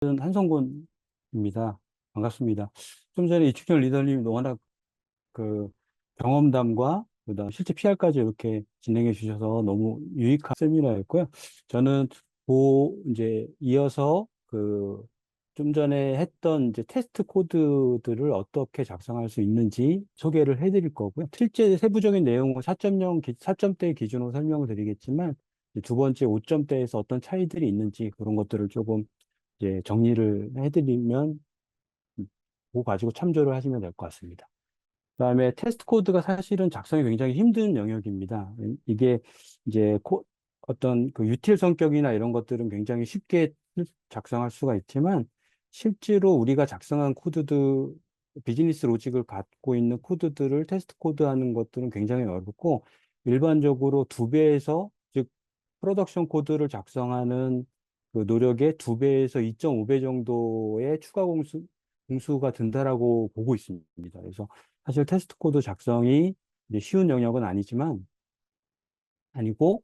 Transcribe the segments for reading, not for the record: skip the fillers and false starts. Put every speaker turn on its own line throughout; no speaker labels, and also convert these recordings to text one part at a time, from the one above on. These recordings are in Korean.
한성곤입니다. 반갑습니다. 좀 전에 이충현 리더님 워낙 그 경험담과 그다음 실제 PR까지 이렇게 진행해 주셔서 너무 유익한 세미나였고요. 저는 이제 이어서 좀 전에 했던 이제 테스트 코드들을 어떻게 작성할 수 있는지 소개를 해드릴 거고요. 실제 세부적인 내용은 4.0, 4점대 기준으로 설명을 드리겠지만 이제 두 번째 5점대에서 어떤 차이들이 있는지 그런 것들을 조금 이제 정리를 해드리면 그거 가지고 참조를 하시면 될 것 같습니다. 그다음에 테스트 코드가 사실은 작성이 굉장히 힘든 영역입니다. 이게 이제 어떤 그 유틸 성격이나 이런 것들은 굉장히 쉽게 작성할 수가 있지만 실제로 우리가 작성한 코드들 비즈니스 로직을 갖고 있는 코드들을 테스트 코드하는 것들은 굉장히 어렵고 일반적으로 두 배에서 즉 프로덕션 코드를 작성하는 그 노력의 두 배에서 2.5배 정도의 추가 공수가 든다라고 보고 있습니다. 그래서 사실 테스트 코드 작성이 이제 쉬운 영역은 아니고,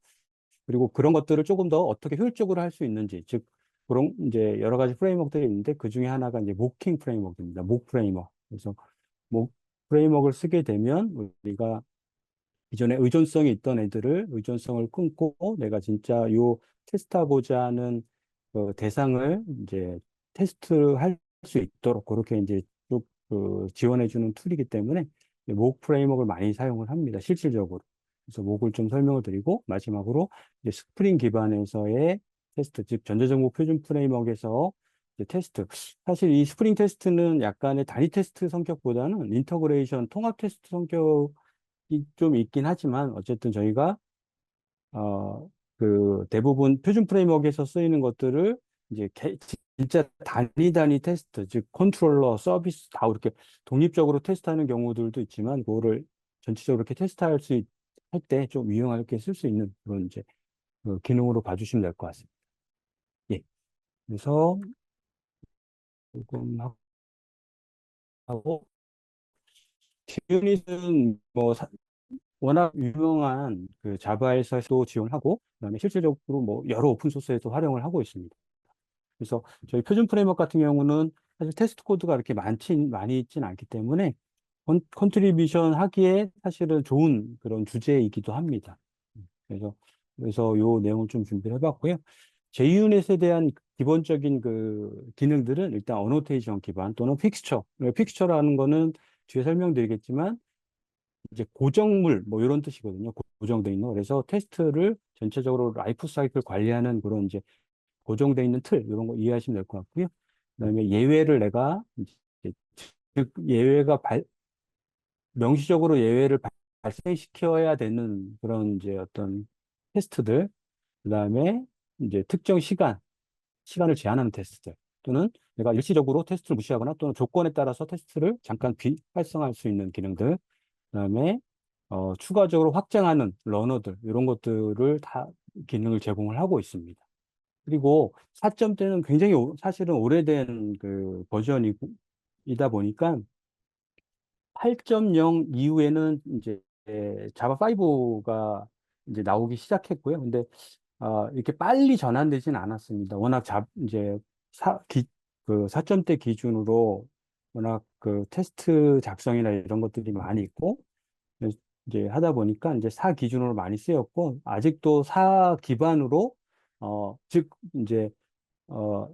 그리고 그런 것들을 조금 더 어떻게 효율적으로 할 수 있는지, 즉, 그런 이제 여러 가지 프레임워크들이 있는데 그 중에 하나가 이제 모킹 프레임워크입니다. 목 프레임워크. 그래서 목 프레임워크를 쓰게 되면 우리가 기존에 의존성이 있던 애들을 의존성을 끊고 내가 진짜 요 테스트하고자 하는 그 대상을 이제 테스트할 수 있도록 그렇게 이제 쭉 지원해주는 툴이기 때문에 목 프레임워크를 많이 사용을 합니다. 실질적으로. 그래서 목을 좀 설명을 드리고 마지막으로 이제 스프링 기반에서의 테스트, 즉 전자정보 표준 프레임워크에서 이제 테스트. 사실 이 스프링 테스트는 약간의 단위 테스트 성격보다는 인터그레이션 통합 테스트 성격 좀 있긴 하지만 어쨌든 저희가 어, 그 대부분 표준 프레임워크에서 쓰이는 것들을 이제 진짜 단위 테스트, 즉 컨트롤러, 서비스 다 이렇게 독립적으로 테스트하는 경우들도 있지만 그거를 전체적으로 이렇게 테스트할 수 할 때 좀 유용하게 쓸 수 있는 그런 이제 그 기능으로 봐주시면 될 것 같습니다. 예. 그래서 조금 하고 튜닛은 뭐 워낙 유명한 그 자바에서도 지원하고 그다음에 실질적으로 뭐 여러 오픈 소스에도 활용을 하고 있습니다. 그래서 저희 표준 프레임워크 같은 경우는 사실 테스트 코드가 이렇게 많이 있진 않기 때문에 컨트리뷰션 하기에 사실은 좋은 그런 주제이기도 합니다. 그래서 요 내용을 좀 준비를 해봤고요. JUnit에 대한 기본적인 그 기능들은 일단 어노테이션 기반 또는 픽스처. 픽스처라는 거는 뒤에 설명드리겠지만 이제 고정물 뭐 이런 뜻이거든요. 고정돼 있는. 그래서 테스트를 전체적으로 라이프 사이클 관리하는 그런 이제 고정돼 있는 틀 이런 거 이해하시면 될 것 같고요. 그다음에 예외를 내가 이제 즉 명시적으로 예외를 발생시켜야 되는 그런 이제 어떤 테스트들. 그다음에 이제 특정 시간을 제한하는 테스트들 또는 내가 일시적으로 테스트를 무시하거나 또는 조건에 따라서 테스트를 잠깐 비활성화할 수 있는 기능들. 그다음에 추가적으로 확장하는 러너들 이런 것들을 다 기능을 제공을 하고 있습니다. 그리고 4점대는 굉장히 사실은 오래된 그 버전이다 보니까 8.0 이후에는 이제 자바 5가 이제 나오기 시작했고요. 근데 이렇게 빨리 전환되진 않았습니다. 워낙 이제 그 4점대 기준으로 워낙 그 테스트 작성이나 이런 것들이 많이 있고 그래서 이제 하다 보니까 이제 4 기준으로 많이 쓰였고 아직도 4 기반으로 즉 이제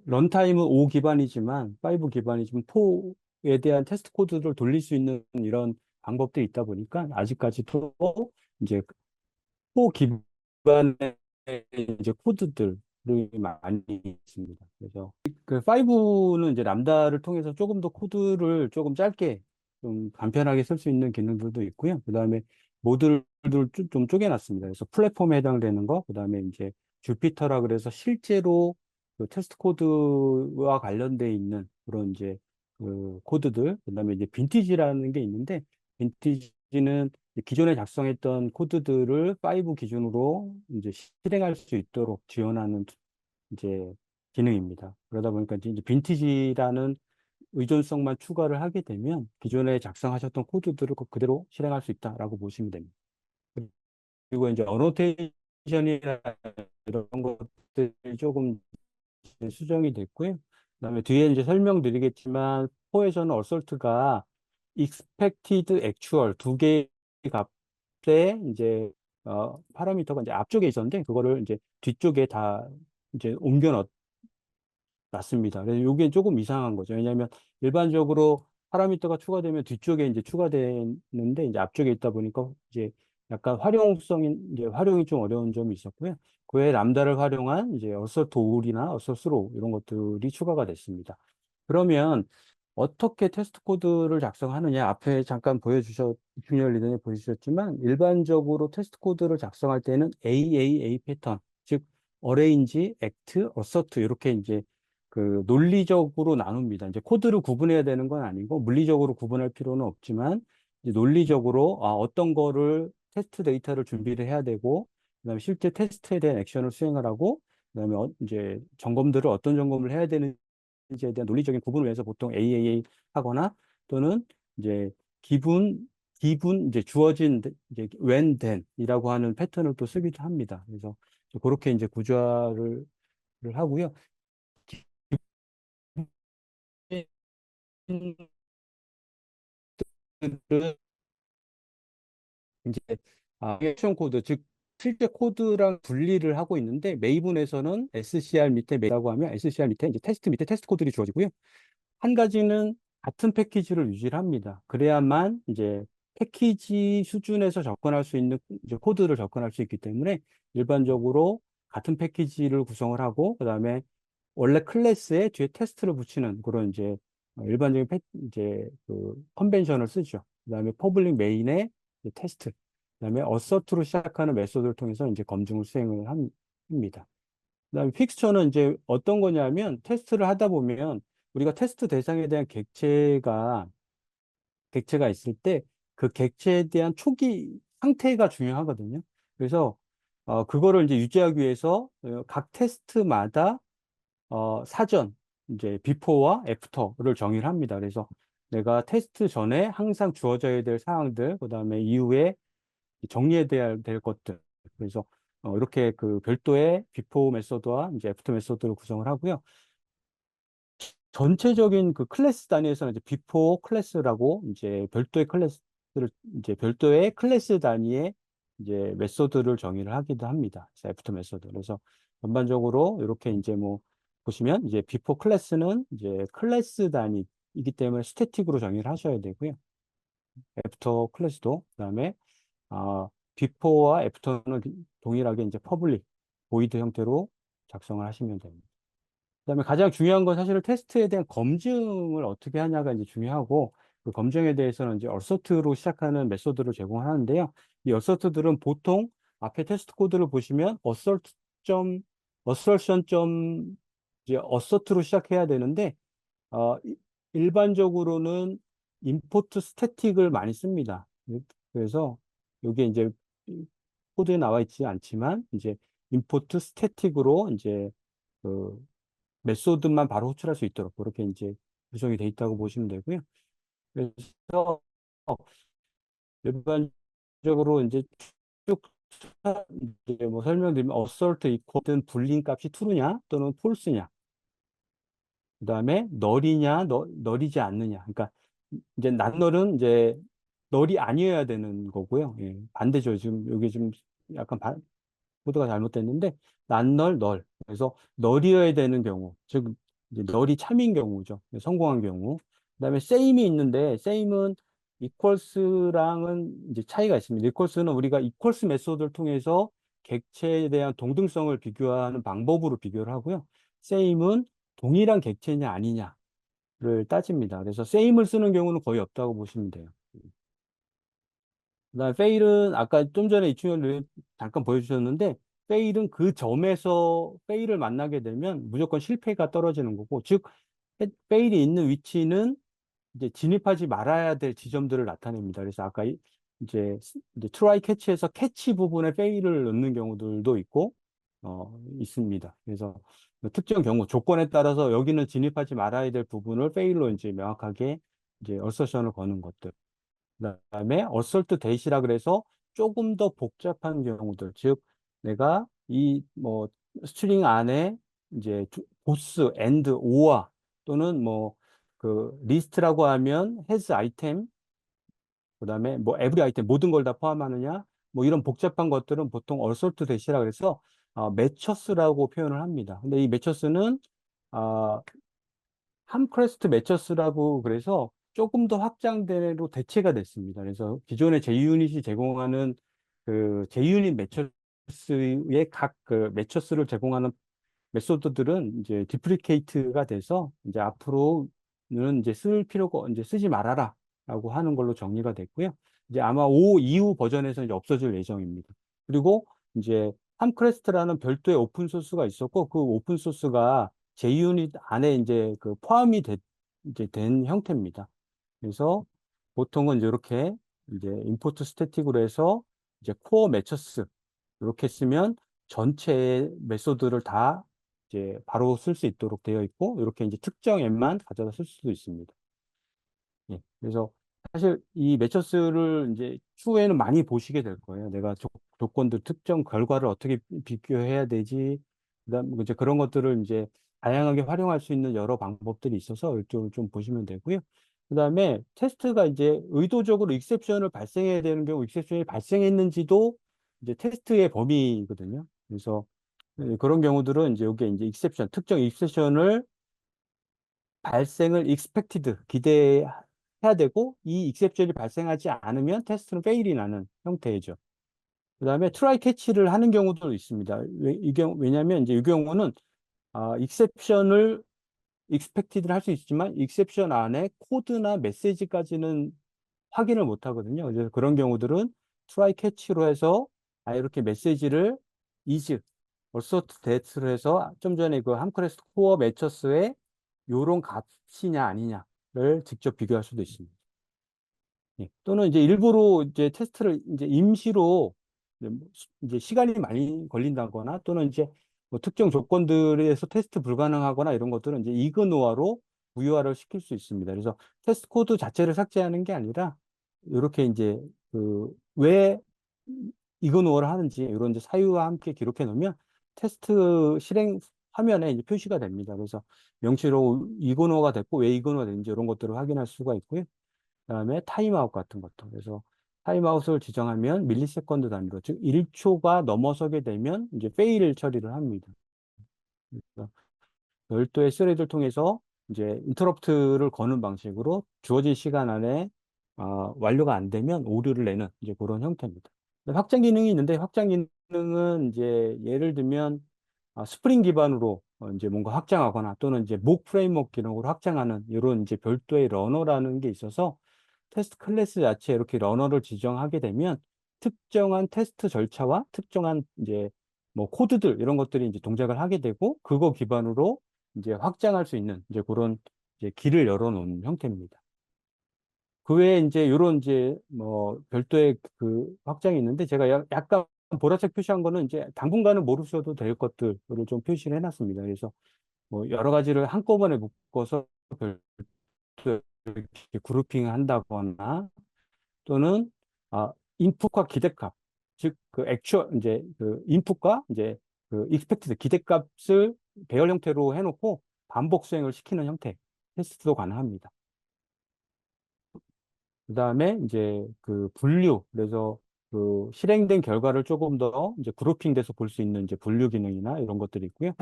런타임은 5 기반이지만 5 기반이지만 4에 대한 테스트 코드를 돌릴 수 있는 이런 방법들이 있다 보니까 아직까지도 이제 4 기반의 이제 코드들이 많이 있습니다. 그래서 그 5는 이제 람다를 통해서 조금 더 코드를 조금 짧게 좀 간편하게 쓸 수 있는 기능들도 있고요. 그다음에 모듈들 좀 쪼개놨습니다. 그래서 플랫폼에 해당되는 거, 그다음에 이제 주피터라 그래서 실제로 그 테스트 코드와 관련돼 있는 그런 이제 그 코드들, 그다음에 이제 빈티지라는 게 있는데 빈티지는 기존에 작성했던 코드들을 5 기준으로 이제 실행할 수 있도록 지원하는 이제 기능입니다. 그러다 보니까 이제 빈티지라는 의존성만 추가를 하게 되면 기존에 작성하셨던 코드들을 그대로 실행할 수 있다라고 보시면 됩니다. 그리고 이제 어노테이션이나 이런 것들이 조금 수정이 됐고요. 그다음에 뒤에 이제 설명드리겠지만 포에서는 어설트가 expected actual 두 개의 값에 이제 파라미터가 이제 앞쪽에 있었는데 그거를 이제 뒤쪽에 다 이제 옮겨 놨습니다. 그래서 이게 조금 이상한 거죠. 왜냐하면 일반적으로 파라미터가 추가되면 뒤쪽에 이제 추가되는데 이제 앞쪽에 있다 보니까 이제 약간 활용성이 이제 활용이 좀 어려운 점이 있었고요. 그 외에 람다를 활용한 이제 어서트 올이나 어서트 로 이런 것들이 추가가 됐습니다. 그러면 어떻게 테스트 코드를 작성하느냐? 앞에 잠깐 주니어 리더에 보여주셨지만 일반적으로 테스트 코드를 작성할 때는 AAA 패턴, 즉 어레인지, 액트, 어서트 이렇게 이제 그 논리적으로 나눕니다. 이제 코드를 구분해야 되는 건 아니고 물리적으로 구분할 필요는 없지만 이제 논리적으로 어떤 거를 테스트 데이터를 준비를 해야 되고 그다음에 실제 테스트에 대한 액션을 수행을 하고 그다음에 이제 점검들을 어떤 점검을 해야 되는지에 대한 논리적인 구분을 위해서 보통 AAA 하거나 또는 이제 기분 이제 주어진 이제 when then이라고 하는 패턴을 또 쓰기도 합니다. 그래서 그렇게 이제 구조화를 하고요. 이제 액션 코드 즉 실제 코드랑 분리를 하고 있는데 메이븐에서는 SCR 밑에 메이라고 하면 SCR 밑에 이제 테스트 밑에 테스트 코드들이 주어지고요. 한 가지는 같은 패키지를 유지를 합니다. 그래야만 이제 패키지 수준에서 접근할 수 있는 이제 코드를 접근할 수 있기 때문에 일반적으로 같은 패키지를 구성을 하고 그다음에 원래 클래스에 뒤에 테스트를 붙이는 그런 이제 일반적인 이제 그 컨벤션을 쓰죠. 그다음에 퍼블릭 메인에 테스트, 그다음에 어서트로 시작하는 메소드를 통해서 이제 검증을 수행을 합니다. 그다음에 픽스처는 이제 어떤 거냐면 테스트를 하다 보면 우리가 테스트 대상에 대한 객체가 있을 때 그 객체에 대한 초기 상태가 중요하거든요. 그래서 그거를 이제 유지하기 위해서 각 테스트마다 사전, 이제 비포와 애프터를 정의를 합니다. 그래서 내가 테스트 전에 항상 주어져야 될 사항들, 그 다음에 이후에 정리해야 될 것들. 그래서 이렇게 그 별도의 비포 메소드와 이제 애프터 메소드를 구성을 하고요. 전체적인 그 클래스 단위에서는 이제 비포 클래스라고 이제 별도의 클래스 단위의 이제 메소드를 정의를 하기도 합니다. 그래서 애프터 메소드. 그래서 전반적으로 이렇게 이제 뭐 보시면 이제 비포 클래스는 이제 클래스 단위이기 때문에 스태틱으로 정의를 하셔야 되고요. 애프터 클래스도 그다음에 비포와 애프터는 동일하게 이제 퍼블릭 보이드 형태로 작성을 하시면 됩니다. 그다음에 가장 중요한 건 사실은 테스트에 대한 검증을 어떻게 하냐가 이제 중요하고 그 검증에 대해서는 이제 얼서트로 시작하는 메소드를 제공하는데요. 이 얼서트들은 보통 앞에 테스트 코드를 보시면 어설션 점 이제 어서트로 시작해야 되는데 일반적으로는 임포트 스태틱을 많이 씁니다. 그래서 이게 이제 코드에 나와 있지 않지만 이제 임포트 스태틱으로 이제 그 메소드만 바로 호출할 수 있도록 그렇게 이제 구성이 돼 있다고 보시면 되고요. 그래서 일반적으로 이제 쭉 이제 뭐 설명드리면 assert equal든 불린 값이 true냐 또는 false냐 그다음에 널이냐 널이지 않느냐 그러니까 이제 낱널은 이제 널이 아니어야 되는 거고요. 예, 반대죠. 지금 여기 좀 약간 코드가 잘못됐는데 난널 널 그래서 널이어야 되는 경우 즉 이제 널이 참인 경우죠. 성공한 경우 그다음에 same이 있는데 same은 equals랑은 이제 차이가 있습니다. equals는 우리가 equals 메소드를 통해서 객체에 대한 동등성을 비교하는 방법으로 비교를 하고요. same은 동일한 객체냐 아니냐를 따집니다. 그래서 same을 쓰는 경우는 거의 없다고 보시면 돼요. 그다음에 페일은 아까 좀 전에 이충현 잠깐 보여주셨는데 페일은 그 점에서 페일을 만나게 되면 무조건 실패가 떨어지는 거고 즉 페일이 있는 위치는 이제 진입하지 말아야 될 지점들을 나타냅니다. 그래서 아까 이제 트라이 캐치에서 캐치 부분에 페일을 넣는 경우들도 있습니다. 그래서 특정 경우 조건에 따라서 여기는 진입하지 말아야 될 부분을 페일로 이제 명확하게 이제 어서션을 거는 것들. 그다음에 어설트 대시라 그래서 조금 더 복잡한 경우들, 즉 내가 이 뭐 스트링 안에 이제 보스, 엔드, 오아 또는 뭐 그 리스트라고 하면 has 아이템, 그다음에 뭐 every 아이템 모든 걸 다 포함하느냐, 뭐 이런 복잡한 것들은 보통 어설트 대시라 그래서 매처스라고 표현을 합니다. 근데 이 매처스는 함크레스트 매처스라고 그래서 조금 더 확장대로 대체가 됐습니다. 그래서 기존의 JUnit이 제공하는 그 JUnit 매처스의 각 그 매처스를 제공하는 메소드들은 이제 디프리케이트가 돼서 이제 앞으로는 이제 쓸 필요가 이제 쓰지 말아라라고 하는 걸로 정리가 됐고요. 이제 아마 5 이후 버전에서 이제 없어질 예정입니다. 그리고 이제 함크레스트라는 별도의 오픈 소스가 있었고 그 오픈 소스가 JUnit 안에 이제 그 포함이 이제 된 형태입니다. 그래서 보통은 이렇게 이제 임포트 스태틱으로 해서 이제 코어 매처스 이렇게 쓰면 전체 메소드를 다 이제 바로 쓸 수 있도록 되어 있고 이렇게 이제 특정 앱만 가져다 쓸 수도 있습니다. 예. 그래서 사실 이 매처스를 이제 추후에는 많이 보시게 될 거예요. 내가 조건들 특정 결과를 어떻게 비교해야 되지? 그다음 이제 그런 것들을 이제 다양하게 활용할 수 있는 여러 방법들이 있어서 이쪽을 좀 보시면 되고요. 그다음에 테스트가 이제 의도적으로 익셉션을 발생해야 되는 경우 익셉션이 발생했는지도 이제 테스트의 범위거든요. 그래서 그런 경우들은 이제 여기에 이제 익셉션, 특정 익셉션을 발생을 expected 기대해야 되고 이 exception이 발생하지 않으면 테스트는 페일이 나는 형태이죠. 그다음에 try catch를 하는 경우도 있습니다. 왜냐하면 이제 이 경우는 exception을 expected를 할 수 있지만 exception 안에 코드나 메시지까지는 확인을 못 하거든요. 그래서 그런 경우들은 try catch로 해서 이렇게 메시지를 is assert that로 해서 좀 전에 그 함크레스트 코어 매처스의 요런 값이냐 아니냐를 직접 비교할 수도 있습니다. 예. 또는 이제 일부러 이제 테스트를 이제 임시로 이제 시간이 많이 걸린다거나 또는 이제 뭐 특정 조건들에서 테스트 불가능하거나 이런 것들은 이제 이그노어로 무효화를 시킬 수 있습니다. 그래서 테스트 코드 자체를 삭제하는 게 아니라 이렇게 이제 그 왜 이그노어를 하는지 이런 이제 사유와 함께 기록해 놓으면 테스트 실행 화면에 이제 표시가 됩니다. 그래서 명시로 이그노어가 됐고 왜 이그노어가 됐는지 이런 것들을 확인할 수가 있고요. 그다음에 타임아웃 같은 것도. 그래서 타임아웃을 지정하면 밀리세컨드 단위로, 즉 1초가 넘어서게 되면 이제 페일 처리를 합니다. 그래서 별도의 스레드를 통해서 이제 인터럽트를 거는 방식으로 주어진 시간 안에 완료가 안 되면 오류를 내는 이제 그런 형태입니다. 확장 기능이 있는데 확장 기능은 이제 예를 들면 스프링 기반으로 이제 뭔가 확장하거나 또는 이제 목 프레임워크 기능으로 확장하는 이런 이제 별도의 러너라는 게 있어서 테스트 클래스 자체에 이렇게 러너를 지정하게 되면 특정한 테스트 절차와 특정한 이제 뭐 코드들 이런 것들이 이제 동작을 하게 되고 그거 기반으로 이제 확장할 수 있는 이제 그런 이제 길을 열어놓은 형태입니다. 그 외에 이제 이런 이제 뭐 별도의 그 확장이 있는데 제가 약간 보라색 표시한 거는 이제 당분간은 모르셔도 될 것들을 좀 표시를 해놨습니다. 그래서 뭐 여러 가지를 한꺼번에 묶어서 별도의 이렇게 그룹핑 한다거나 또는 인풋과 기대값, 즉 그 액츄얼 이제 그 인풋과 이제 그 익스펙티드 기대값을 배열 형태로 해놓고 반복 수행을 시키는 형태 테스트도 가능합니다. 그다음에 이제 그 분류, 그래서 그 실행된 결과를 조금 더 이제 그룹핑돼서 볼 수 있는 이제 분류 기능이나 이런 것들이 있고요.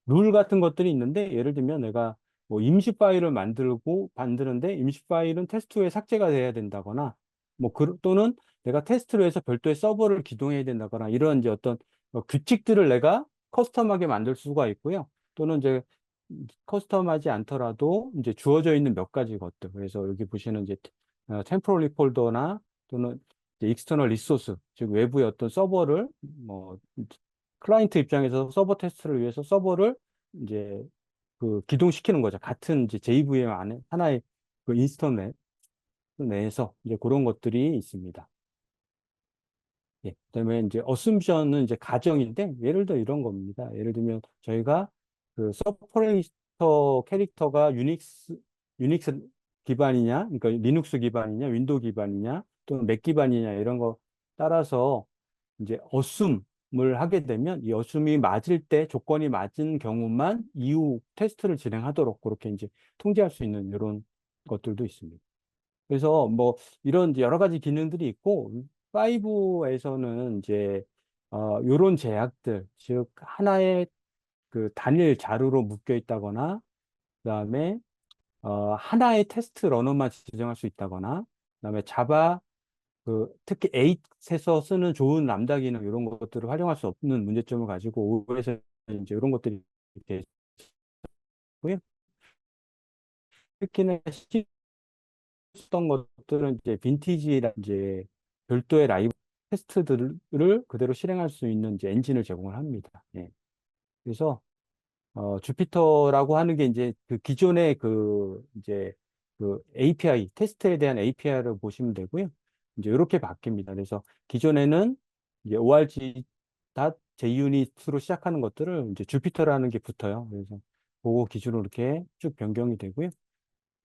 룰 같은 것들이 있는데 예를 들면 내가 뭐 임시 파일을 만드는데 임시 파일은 테스트 후에 삭제가 돼야 된다거나 뭐 또는 내가 테스트로 해서 별도의 서버를 기동해야 된다거나 이런 이제 어떤 규칙들을 내가 커스텀하게 만들 수가 있고요. 또는 이제 커스텀하지 않더라도 이제 주어져 있는 몇 가지 것들. 그래서 여기 보시는 이제 템포러리 폴더나 또는 이제 익스터널 리소스, 즉 외부의 어떤 서버를 뭐 클라이언트 입장에서 서버 테스트를 위해서 서버를 이제 그 기동시키는 거죠. 같은 이제 JVM 안에 하나의 그 인스턴 내에서 이제 그런 것들이 있습니다. 예. 그다음에 이제 어쌔션은 이제 가정인데 예를 들어 이런 겁니다. 예를 들면 저희가 그 서퍼레이터 캐릭터가 유닉스 기반이냐, 그러니까 리눅스 기반이냐, 윈도우 기반이냐, 또는 맥 기반이냐 이런 거 따라서 이제 하게 되면 이 어순이 맞을 때 조건이 맞은 경우만 이후 테스트를 진행하도록 그렇게 이제 통제할 수 있는 이런 것들도 있습니다. 그래서 뭐 이런 이제 여러 가지 기능들이 있고 5에서는 이제 이런 제약들, 즉 하나의 그 단일 자루로 묶여 있다거나 그다음에 하나의 테스트 러너만 지정할 수 있다거나 그다음에 자바 특히 8에서 쓰는 좋은 람다 기능 이런 것들을 활용할 수 없는 문제점을 가지고 5에서 이제 이런 것들이 이렇게 있고요. 특히나 쓰던 것들은 이제 빈티지라 이제 별도의 라이브 테스트들을 그대로 실행할 수 있는 이제 엔진을 제공을 합니다. 예. 그래서 주피터라고 하는 게 이제 그 기존의 이제 API, 테스트에 대한 API를 보시면 되고요. 이제 이렇게 바뀝니다. 그래서 기존에는 이제 org.junit으로 시작하는 것들을 이제 주피터라는 게 붙어요. 그래서 그거 기준으로 이렇게 쭉 변경이 되고요.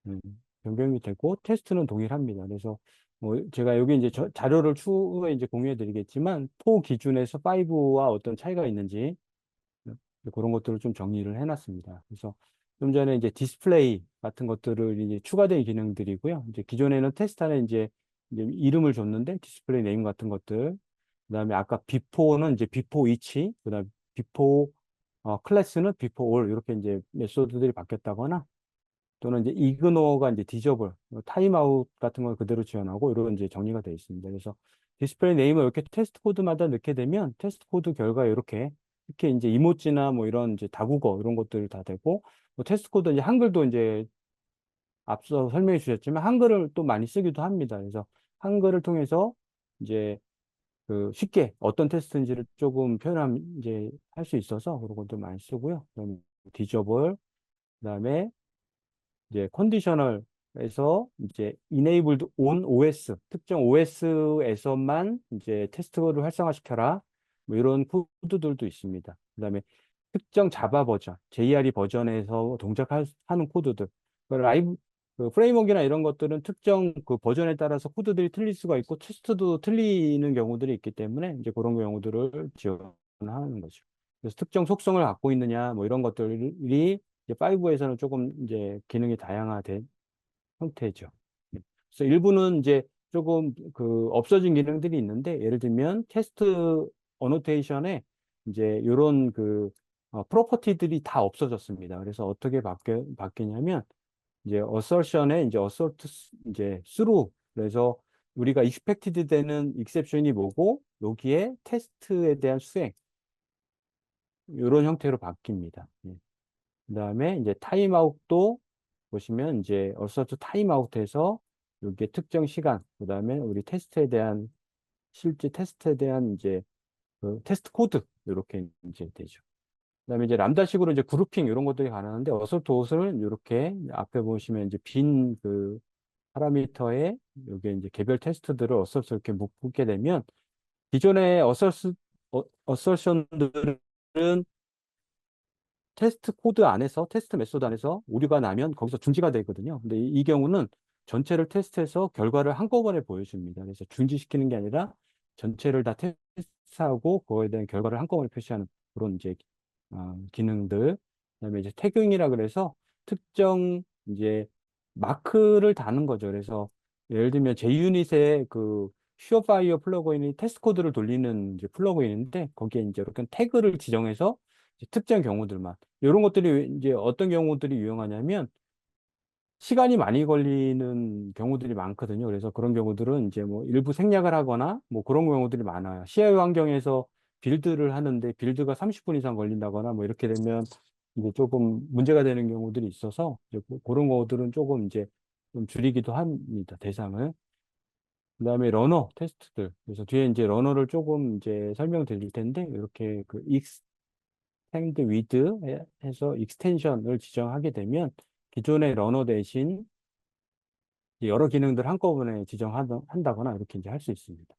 음, 변경이 되고 테스트는 동일합니다. 그래서 뭐 제가 여기 이제 자료를 추후에 이제 공유해 드리겠지만 4 기준에서 5와 어떤 차이가 있는지 그런 것들을 좀 정리를 해놨습니다. 그래서 좀 전에 이제 디스플레이 같은 것들을 이제 추가된 기능들이고요. 이제 기존에는 테스트 안에 이제 이름을 줬는데 디스플레이 네임 같은 것들, 그다음에 아까 비포는 이제 비포 위치, 그다음 비포 클래스는 비포 올 이렇게 이제 메소드들이 바뀌었다거나 또는 이제 이그노어가 이제 디저블, 타임아웃 같은 걸 그대로 지원하고 이런 이제 정리가 되어 있습니다. 그래서 디스플레이 네임을 이렇게 테스트 코드마다 넣게 되면 테스트 코드 결과에 이렇게 특히 이제 이모지나 뭐 이런 이제 다국어 이런 것들 다 되고 뭐 테스트 코드 이제 한글도 이제 앞서 설명해 주셨지만 한글을 또 많이 쓰기도 합니다. 그래서 한글을 통해서 이제 쉽게 어떤 테스트인지를 조금 표현함 이제 할 수 있어서 그런 것도 많이 쓰고요. 그다음에 디저블, 그다음에 이제 컨디셔널에서 이제 enabled on OS 특정 OS에서만 이제 테스트를 활성화시켜라 뭐 이런 코드들도 있습니다. 그다음에 특정 자바 버전, JRE 버전에서 동작하는 코드들, 라이브 프레임워크나 이런 것들은 특정 그 버전에 따라서 코드들이 틀릴 수가 있고 테스트도 틀리는 경우들이 있기 때문에 이제 그런 경우들을 지원하는 거죠. 그래서 특정 속성을 갖고 있느냐 뭐 이런 것들이 이제 5에서는 조금 이제 기능이 다양화된 형태죠. 그래서 일부는 이제 조금 없어진 기능들이 있는데 예를 들면 테스트 어노테이션에 이제 이런 프로퍼티들이 다 없어졌습니다. 그래서 어떻게 바뀌냐면 이제 assertion에 이제 assert 이제 through 그래서 우리가 expected 되는 exception이 뭐고 여기에 테스트에 대한 수행 이런 형태로 바뀝니다. 예. 그다음에 이제 타임아웃도 보시면 이제 어서트 타임아웃해서 이게 특정 시간, 그다음에 우리 테스트에 대한 실제 테스트에 대한 이제 테스트 코드 이렇게 이제 되죠. 그다음에 이제 람다식으로 이제 그룹핑 이런 것들이 가능한데 어서트 옷을 이렇게 앞에 보시면 이제 빈 파라미터에 여기 이제 개별 테스트들을 어서트 이렇게 묶게 되면 기존의 어서션들은 테스트 코드 안에서, 테스트 메소드 안에서 오류가 나면 거기서 중지가 되거든요. 근데 이 경우는 전체를 테스트해서 결과를 한꺼번에 보여줍니다. 그래서 중지시키는 게 아니라 전체를 다 테스트하고 그거에 대한 결과를 한꺼번에 표시하는 그런 이제 기능들. 그다음에 이제 태깅이라 그래서 특정 이제 마크를 다는 거죠. 그래서 예를 들면 JUnit의 슈어파이어 플러그인이 테스트 코드를 돌리는 이제 플러그인인데 거기에 이제 이렇게 태그를 지정해서 이제 특정 경우들만 이런 것들이 이제 어떤 경우들이 유용하냐면 시간이 많이 걸리는 경우들이 많거든요. 그래서 그런 경우들은 이제 뭐 일부 생략을 하거나 뭐 그런 경우들이 많아요. CI 환경에서 빌드를 하는데 빌드가 30분 이상 걸린다거나 뭐 이렇게 되면 이제 조금 문제가 되는 경우들이 있어서 이제 그런 경우들은 조금 이제 좀 줄이기도 합니다. 대상을. 그다음에 러너 테스트들. 그래서 뒤에 이제 러너를 조금 이제 설명드릴 텐데 이렇게 extend with 해서 익스텐션을 지정하게 되면 기존의 러너 대신 여러 기능들 한꺼번에 지정한다거나 이렇게 이제 할 수 있습니다.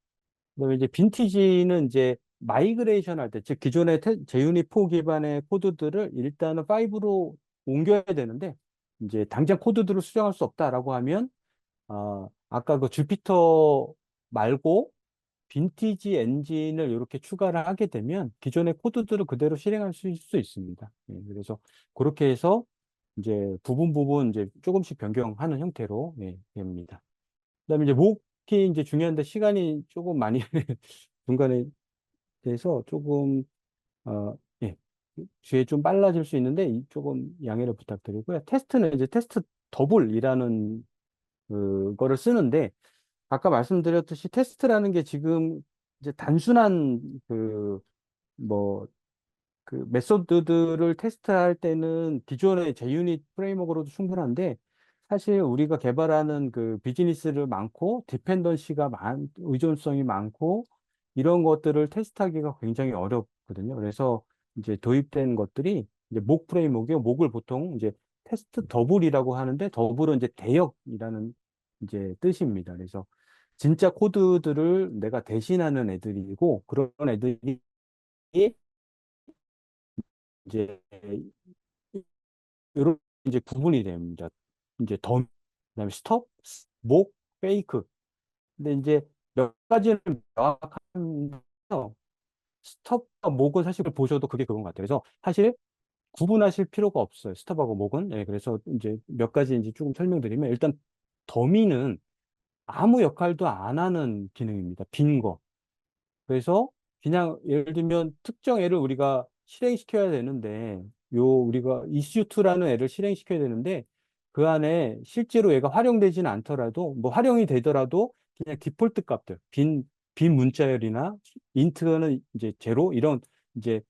그다음에 이제 빈티지는 이제 마이그레이션 할 때, 즉 기존의 JUnit 4 기반의 코드들을 일단은 5로 옮겨야 되는데 이제 당장 코드들을 수정할 수 없다라고 하면 아까 그 주피터 말고 빈티지 엔진을 이렇게 추가를 하게 되면 기존의 코드들을 그대로 실행할 수 있습니다. 그래서 그렇게 해서 이제 부분 부분 이제 조금씩 변경하는 형태로 됩니다. 그다음에 이제 목이 이제 중요한데 시간이 조금 많이 중간에 돼서 조금 어, 예, 뒤에 좀 빨라질 수 있는데 조금 양해를 부탁드리고요. 테스트는 이제 테스트 더블이라는 그거를 쓰는데 아까 말씀드렸듯이 테스트라는 게 지금 이제 단순한 뭐, 메소드들을 테스트할 때는 기존의 JUnit 프레임워크로도 충분한데 사실 우리가 개발하는 그 비즈니스를 많고 디펜던시가 의존성이 많고 이런 것들을 테스트하기가 굉장히 어렵거든요. 그래서 이제 도입된 것들이 이제 목 프레임워크요. 목을 보통 이제 테스트 더블이라고 하는데 더블은 이제 대역이라는 이제 뜻입니다. 그래서 진짜 코드들을 내가 대신하는 애들이고 그런 애들이 이제 이런 이제 구분이 됩니다. 이제 그다음에 스톱, 목, 페이크. 근데 이제 몇 가지는 명확한데요. 스톱과 목은 사실 보셔도 그게 그건 것 같아요. 그래서 사실 구분하실 필요가 없어요. 스톱하고 목은. 그래서 이제 몇 가지 이제 조금 설명드리면 일단 더미는 아무 역할도 안 하는 기능입니다. 빈 거. 그래서 그냥 예를 들면 특정 애를 우리가 실행시켜야 되는데 우리가 이슈2라는 애를 실행시켜야 되는데 그 안에 실제로 얘가 활용되지는 않더라도 뭐 활용이 되더라도 그냥 디폴트 값들 빈 문자열이나 인트는 이제 제로 이런 이제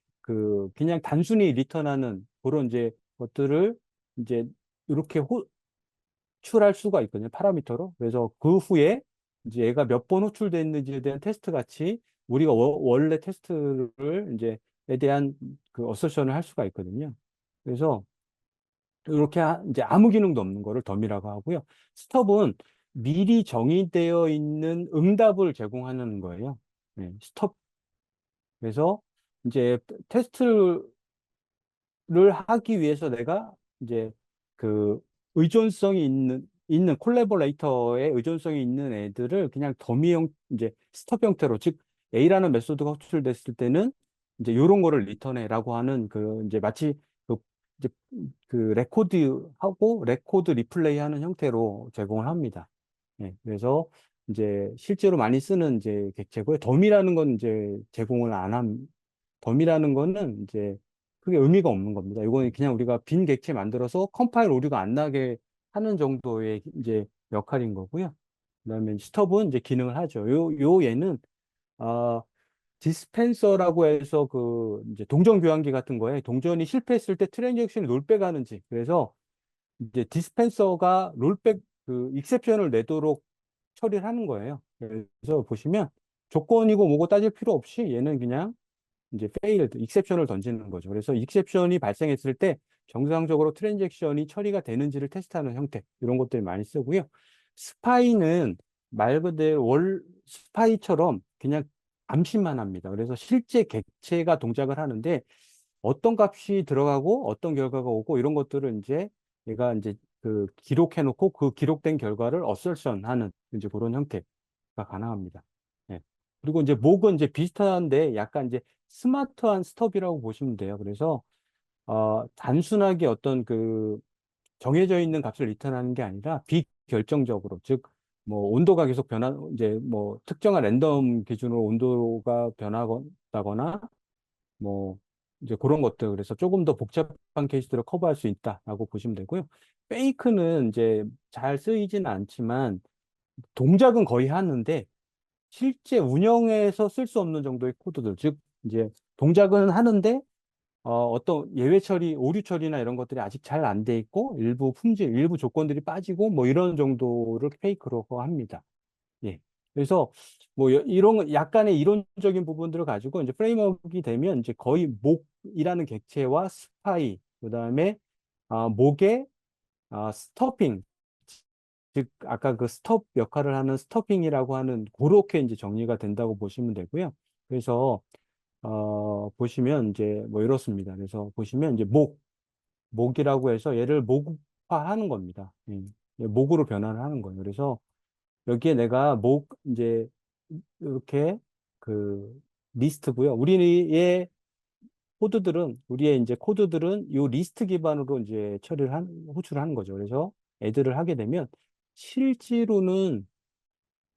그냥 단순히 리턴하는 그런 이제 것들을 이제 이렇게 호출할 수가 있거든요. 파라미터로. 그래서 그 후에 이제 얘가 몇 번 호출됐는지에 대한 테스트 같이 우리가 원래 테스트를 이제에 대한 그 어서션을 할 수가 있거든요. 그래서 이렇게 이제 아무 기능도 없는 거를 덤이라고 하고요. 스톱은 미리 정의되어 있는 응답을 제공하는 거예요. 스톱. 그래서 이제 테스트를 하기 위해서 내가 이제 그 의존성이 있는 콜라보레이터의 의존성이 있는 애들을 그냥 더미형 이제 스톱 형태로 즉 A라는 메소드가 호출됐을 때는 이제 요런 거를 리턴해라고 하는 이제 마치 그 이제 레코드하고 레코드 리플레이 하는 형태로 제공을 합니다. 그래서 이제 실제로 많이 쓰는 이제 객체고요. 덤이라는 건 이제 제공을 안 덤이라는 거는 이제 그게 의미가 없는 겁니다. 이거는 그냥 우리가 빈 객체 만들어서 컴파일 오류가 안 나게 하는 정도의 이제 역할인 거고요. 그다음에 스톱은 이제 기능을 하죠. 요 얘는 아 디스펜서라고 해서 이제 동전 교환기 같은 거에 동전이 실패했을 때 트랜잭션이 롤백 하는지 그래서 이제 디스펜서가 롤백 익셉션을 내도록 처리를 하는 거예요. 그래서 보시면 조건이고 뭐고 따질 필요 없이 얘는 그냥 이제 failed, exception을 던지는 거죠. 그래서 exception이 발생했을 때 정상적으로 트랜잭션이 처리가 되는지를 테스트하는 형태 이런 것들 많이 쓰고요. 스파이는 말 그대로 스파이처럼 그냥 암시만 합니다. 그래서 실제 객체가 동작을 하는데 어떤 값이 들어가고 어떤 결과가 오고 이런 것들을 이제 얘가 이제 기록해 놓고 그 기록된 결과를 어설션 하는 이제 그런 형태가 가능합니다. 예. 그리고 이제 목은 이제 비슷한데 약간 이제 스마트한 스톱이라고 보시면 돼요. 그래서 단순하게 어떤 정해져 있는 값을 리턴하는 게 아니라 비결정적으로 즉 뭐 온도가 계속 이제 뭐 특정한 랜덤 기준으로 온도가 변하거나 뭐 이제 그런 것들 그래서 조금 더 복잡한 케이스들을 커버할 수 있다라고 보시면 되고요. 페이크는 이제 잘 쓰이지는 않지만 동작은 거의 하는데 실제 운영에서 쓸 수 없는 정도의 코드들 즉 이제 동작은 하는데 어떤 예외 처리, 오류 처리나 이런 것들이 아직 잘 안 돼 있고 일부 품질, 일부 조건들이 빠지고 뭐 이런 정도를 페이크로 합니다. 예. 그래서 뭐 이런 약간의 이론적인 부분들을 가지고 이제 프레임워크가 되면 이제 거의 목이라는 객체와 스파이 그다음에 목의 스토핑 즉 아까 그 스톱 역할을 하는 스토핑이라고 하는 그렇게 이제 정리가 된다고 보시면 되고요. 그래서 보시면 이제 뭐 이렇습니다. 그래서 보시면 이제 목이라고 해서 얘를 목화하는 겁니다. 목으로 변환을 하는 거예요. 그래서 여기에 내가 이제 이렇게 그 리스트고요. 우리의 이제 코드들은 요 리스트 기반으로 이제 호출을 하는 거죠. 그래서 애들을 하게 되면 실제로는,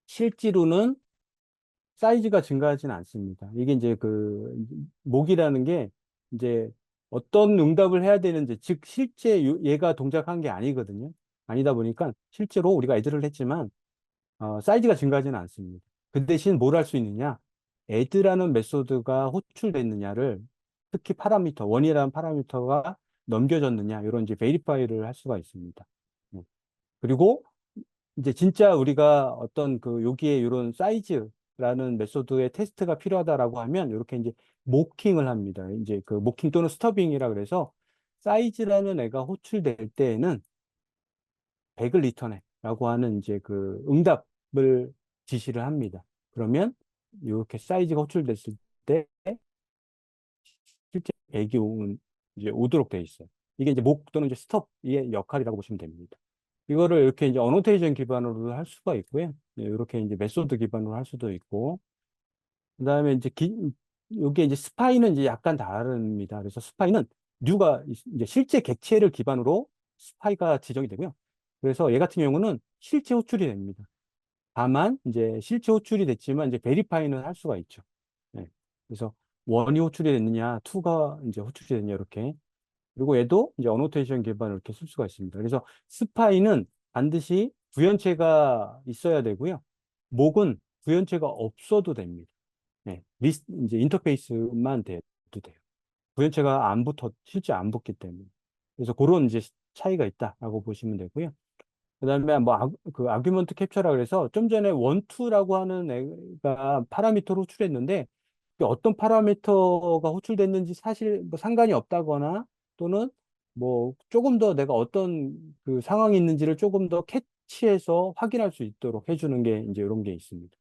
실제로는 사이즈가 증가하지는 않습니다. 이게 이제 목이라는 게 이제 어떤 응답을 해야 되는지, 즉, 실제 얘가 동작한 게 아니거든요. 아니다 보니까 실제로 우리가 애들을 했지만, 사이즈가 증가하지는 않습니다. 그 대신 뭘 할 수 있느냐? 애드라는 메소드가 호출됐느냐를, 특히 원이라는 파라미터가 넘겨졌느냐, 이런 이제 베리파이를 할 수가 있습니다. 음. 그리고 이제 진짜 우리가 어떤 여기에 이런 사이즈라는 메소드의 테스트가 필요하다라고 하면 이렇게 이제 모킹을 합니다. 이제 모킹 또는 스터빙이라 그래서 사이즈라는 애가 호출될 때에는 100을 리턴해라고 하는 이제 응답을 지시를 합니다. 그러면 이렇게 사이즈가 호출됐을 때 실제 100이 이제 오도록 돼 있어요. 이게 이제 목 또는 이제 스톱의 역할이라고 보시면 됩니다. 이거를 이렇게 이제 어노테이션 기반으로 할 수가 있고요. 네, 이렇게 이제 메소드 기반으로 할 수도 있고, 그다음에 요게 이제 스파이는 이제 약간 다릅니다. 그래서 스파이는 이제 실제 객체를 기반으로 스파이가 지정이 되고요. 그래서 얘 같은 경우는 실제 호출이 됩니다. 다만 이제 실제 호출이 됐지만 이제 베리파이는 할 수가 있죠. 네. 그래서 원이 호출이 됐느냐, 투가 이제 호출이 됐느냐 이렇게. 그리고 얘도 이제 어노테이션 기반으로 이렇게 쓸 수가 있습니다. 그래서 스파이는 반드시 부연체가 있어야 되고요. 목은 부연체가 없어도 됩니다. 네. 이제 인터페이스만 돼도 돼요. 부연체가 실제 안 붙기 때문에. 그래서 그런 이제 차이가 있다라고 보시면 되고요. 그다음에 뭐 아규먼트 캡처라 그래서 좀 전에 원투라고 하는 애가 파라미터로 호출했는데 이게 어떤 파라미터가 호출됐는지 사실 뭐 상관이 없다거나 또는 뭐 조금 더 내가 어떤 상황이 있는지를 조금 더 캐치해서 확인할 수 있도록 해주는 게 이제 이런 게 있습니다.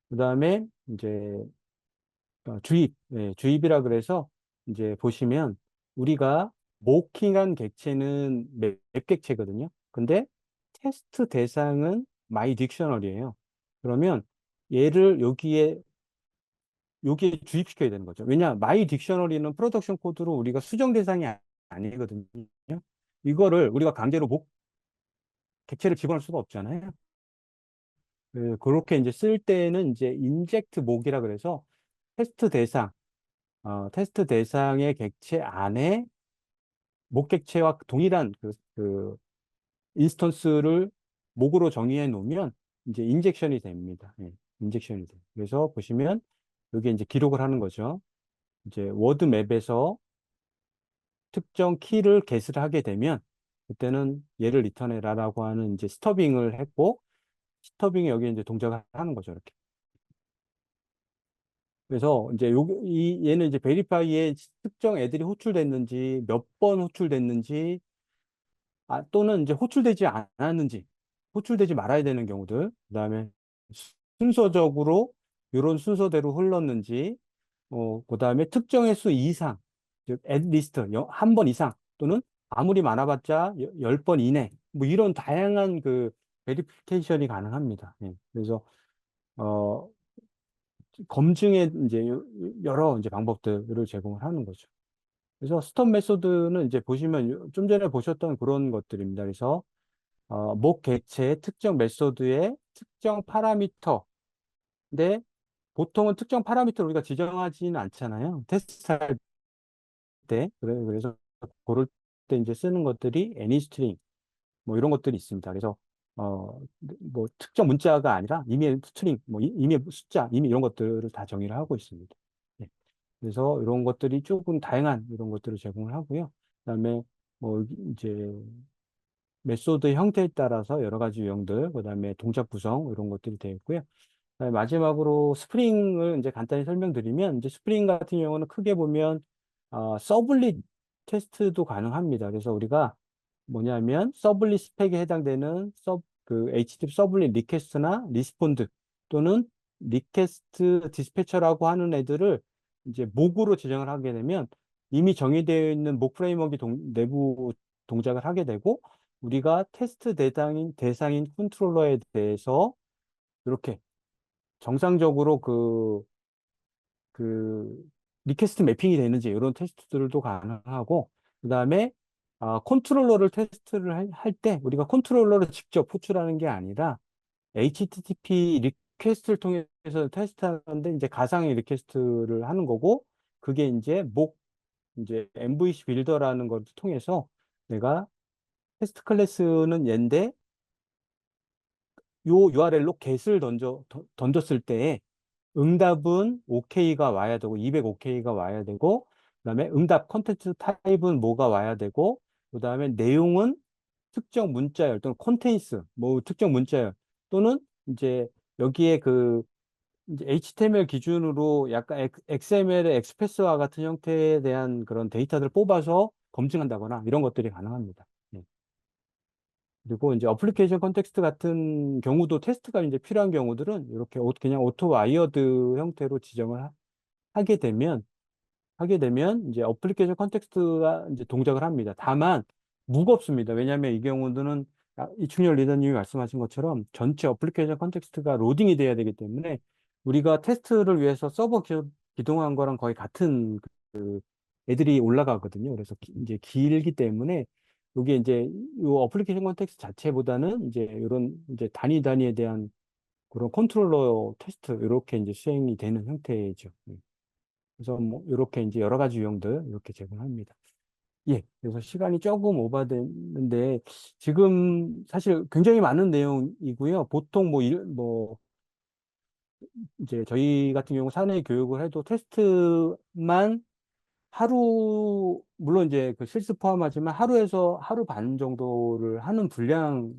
그다음에 이제 주입, 예, 주입이라 그래서 이제 보시면 우리가 모킹한 객체는 맵 객체거든요. 근데 테스트 대상은 마이 딕셔너리예요. 그러면 얘를 여기에 주입시켜야 되는 거죠. 왜냐, 마이 딕셔너리는 프로덕션 코드로 우리가 수정 대상이 아니거든요. 이거를 우리가 강제로 객체를 집어넣을 수가 없잖아요. 그렇게 이제 쓸 때는 이제 인젝트 목이라 그래서 테스트 대상, 테스트 대상의 객체 안에 목객체와 동일한 인스턴스를 목으로 정의해 놓으면 이제 인젝션이 됩니다. 예, 인젝션이 돼요. 그래서 보시면 여기 이제 기록을 하는 거죠. 이제 워드 맵에서 특정 키를 게스를 하게 되면 그때는 얘를 리턴해라라고 하는 이제 스터빙을 했고 스터빙이 여기 이제 동작을 하는 거죠. 이렇게. 그래서 이제 얘는 이제 베리파이에 특정 애들이 호출됐는지 몇 번 호출됐는지 또는 이제 호출되지 않았는지 호출되지 말아야 되는 경우들 그다음에 순서적으로 이런 순서대로 흘렀는지 그다음에 특정 횟수 이상 즉 at least 한 번 이상 또는 아무리 많아봤자 10번 이내 뭐 이런 다양한 베리피케이션이 가능합니다. 예. 그래서 어, 검증의 이제 여러 이제 방법들을 제공을 하는 거죠. 그래서 스톱 메소드는 이제 보시면 좀 전에 보셨던 그런 것들입니다. 그래서 목 객체의 특정 메소드의 특정 파라미터. 근데 보통은 특정 파라미터를 우리가 지정하지는 않잖아요. 테스트할 때. 그래서 그럴 때 이제 쓰는 것들이 AnyString 뭐 이런 것들이 있습니다. 그래서 뭐 특정 문자가 아니라 이미의 스트링, 뭐 이미의 숫자, 이미 이런 것들을 다 정의를 하고 있습니다. 예. 그래서 이런 것들이 조금 다양한 이런 것들을 제공을 하고요. 그다음에 뭐 이제 메소드 형태에 따라서 여러 가지 유형들, 그다음에 동작 구성 이런 것들이 되어 있고요. 그다음에 마지막으로 스프링을 이제 간단히 설명드리면 이제 스프링 같은 경우는 크게 보면 서블릿 테스트도 가능합니다. 그래서 우리가 뭐냐면 서블릿 스펙에 해당되는 HTTP 서블릿 리퀘스트나 리스폰드 또는 리퀘스트 디스패처라고 하는 애들을 이제 목으로 지정을 하게 되면 이미 정의되어 있는 목 프레임워크 내부 동작을 하게 되고 우리가 테스트 대상인 컨트롤러에 대해서 이렇게 정상적으로 그 리퀘스트 매핑이 되는지 이런 테스트들도 가능하고, 그다음에 컨트롤러를 테스트를 할 때 우리가 컨트롤러를 직접 호출하는 게 아니라 HTTP 리퀘스트를 통해서 테스트하는데 이제 가상의 리퀘스트를 하는 거고, 그게 이제 MVC 빌더라는 걸 통해서 내가 테스트 클래스는 얘인데 요 URL로 get을 던졌을 때 응답은 OK가 와야 되고 200OK가 와야 되고, 그다음에 응답 컨텐츠 타입은 뭐가 와야 되고, 그다음에 내용은 특정 문자열 또는 콘텐츠 뭐 특정 문자열 또는 이제 여기에 이제 HTML 기준으로 약간 XML의 엑스프레스와 같은 형태에 대한 그런 데이터들을 뽑아서 검증한다거나 이런 것들이 가능합니다. 예. 그리고 이제 어플리케이션 컨텍스트 같은 경우도 테스트가 이제 필요한 경우들은 이렇게 그냥 오토 와이어드 형태로 지정을 하게 되면 이제 어플리케이션 컨텍스트가 이제 동작을 합니다. 다만 무겁습니다. 왜냐하면 이 경우들은 이충렬 리더님이 말씀하신 것처럼 전체 어플리케이션 컨텍스트가 로딩이 돼야 되기 때문에 우리가 테스트를 위해서 서버 기동한 거랑 거의 같은 애들이 올라가거든요. 그래서 이제 길기 때문에 이게 이제 이 어플리케이션 컨텍스트 자체보다는 이제 이런 이제 단위에 대한 그런 컨트롤러 테스트 이렇게 이제 수행이 되는 형태죠. 그래서 뭐 이렇게 이제 여러 가지 유형들 이렇게 제공합니다. 예, 그래서 시간이 조금 오버됐는데 지금 사실 굉장히 많은 내용이고요. 보통 뭐 이제 저희 같은 경우 사내 교육을 해도 테스트만 물론 이제 그 실습 포함하지만 하루에서 하루 반 정도를 하는 분량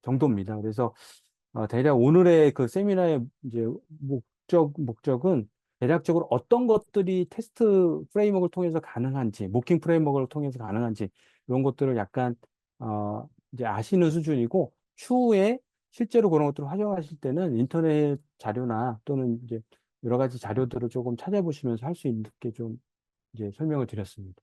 정도입니다. 그래서 대략 오늘의 그 세미나의 이제 목적은 대략적으로 어떤 것들이 테스트 프레임워크를 통해서 가능한지, 모킹 프레임워크를 통해서 가능한지, 이런 것들을 약간, 이제 아시는 수준이고, 추후에 실제로 그런 것들을 활용하실 때는 인터넷 자료나 또는 이제 여러 가지 자료들을 조금 찾아보시면서 할 수 있게 좀 이제 설명을 드렸습니다.